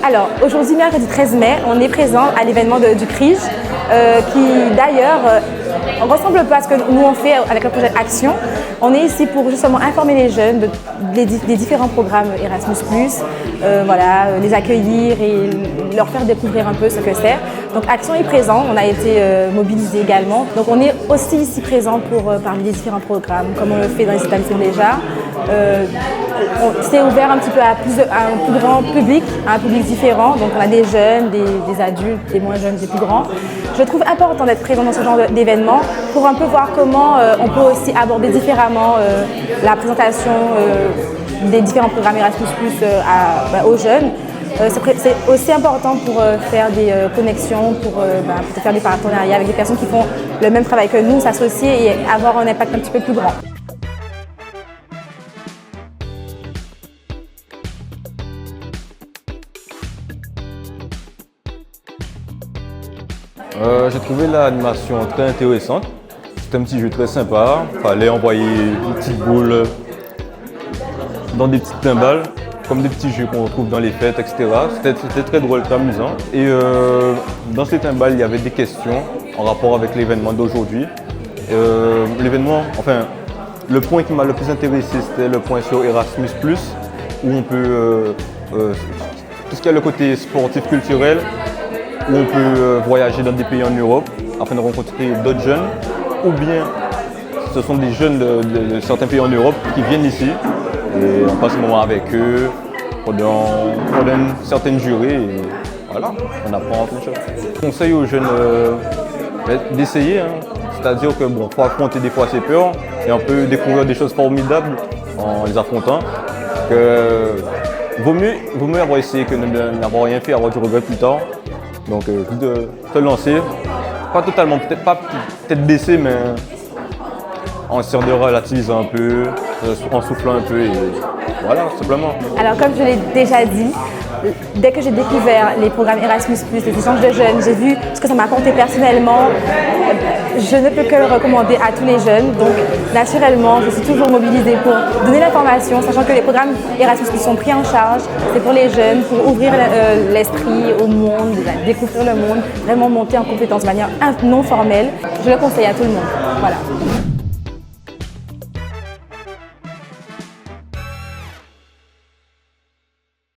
Alors, aujourd'hui, mercredi 13 mai, on est présent à l'événement du CRIJ, qui d'ailleurs ressemble un peu à ce que nous on fait avec le projet Action. On est ici pour justement informer les jeunes des différents programmes Erasmus+, voilà, les accueillir et leur faire découvrir un peu ce que c'est. Donc Action est présent, on a été mobilisés également. Donc on est aussi ici présent pour parler des différents programmes, comme on le fait dans les établissements déjà. C'est ouvert un petit peu à un plus grand public, à un public différent. Donc on a des jeunes, des adultes, des moins jeunes, des plus grands. Je trouve important d'être présent dans ce genre d'événement pour un peu voir comment on peut aussi aborder différemment la présentation des différents programmes Erasmus+ aux jeunes. C'est aussi important pour faire des connexions, pour peut-être faire des partenariats avec des personnes qui font le même travail que nous, s'associer et avoir un impact un petit peu plus grand. J'ai trouvé l'animation très intéressante. C'était un petit jeu très sympa. Il fallait envoyer une petite boule dans des petites timbales, comme des petits jeux qu'on retrouve dans les fêtes, etc. C'était très drôle, très amusant. Et dans ces timbales, il y avait des questions en rapport avec l'événement d'aujourd'hui. L'événement, enfin, le point qui m'a le plus intéressé, c'était le point sur Erasmus+, où on peut, tout ce qui est le côté sportif, culturel, où on peut voyager dans des pays en Europe afin de rencontrer d'autres jeunes, ou bien ce sont des jeunes de certains pays en Europe qui viennent ici et on passe un moment avec eux pendant une certaine durée et voilà, on apprend plein de choses. Je conseille aux jeunes d'essayer, hein. C'est-à-dire que bon, faut affronter des fois ses peurs et on peut découvrir des choses formidables en les affrontant. Vaut mieux avoir essayé que n'avoir rien fait, avoir du regret plus tard. Donc de se lancer, pas totalement, peut-être pas tête baissée, mais en essayant de relativiser un peu, en soufflant un peu et voilà, simplement. Alors comme je l'ai déjà dit, dès que j'ai découvert les programmes Erasmus+, les échanges de jeunes, j'ai vu ce que ça m'a apporté personnellement. Je ne peux que le recommander à tous les jeunes. Donc naturellement, je suis toujours mobilisée pour donner l'information, sachant que les programmes Erasmus sont pris en charge. C'est pour les jeunes, pour ouvrir l'esprit au monde, découvrir le monde, vraiment monter en compétence de manière non formelle. Je le conseille à tout le monde. Voilà.